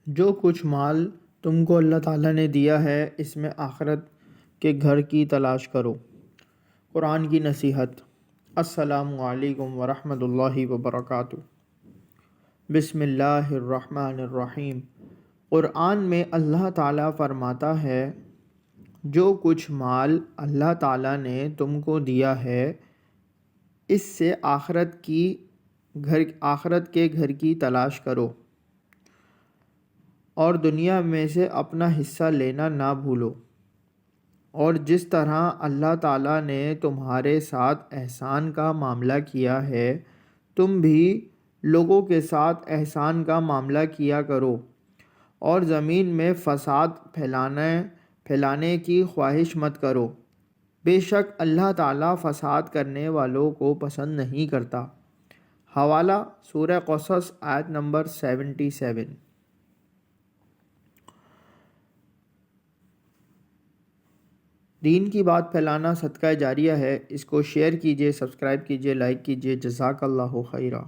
جو کچھ مال تم کو اللہ تعالیٰ نے دیا ہے اس میں آخرت کے گھر کی تلاش کرو۔ قرآن کی نصیحت۔ السلام علیکم ورحمۃ اللہ وبرکاتہ۔ بسم اللہ الرحمن الرحیم۔ قرآن میں اللہ تعالیٰ فرماتا ہے جو کچھ مال اللہ تعالیٰ نے تم کو دیا ہے اس سے آخرت کے گھر کی تلاش کرو اور دنیا میں سے اپنا حصہ لینا نہ بھولو، اور جس طرح اللہ تعالیٰ نے تمہارے ساتھ احسان کا معاملہ کیا ہے تم بھی لوگوں کے ساتھ احسان کا معاملہ کیا کرو، اور زمین میں فساد پھیلانے کی خواہش مت کرو، بے شک اللہ تعالیٰ فساد کرنے والوں کو پسند نہیں کرتا۔ حوالہ سورہ قصص آیت نمبر 77۔ دین کی بات پھیلانا صدقہ جاریہ ہے، اس کو شیئر کیجیے، سبسکرائب کیجیے، لائک کیجیے۔ جزاک اللہ خیرہ۔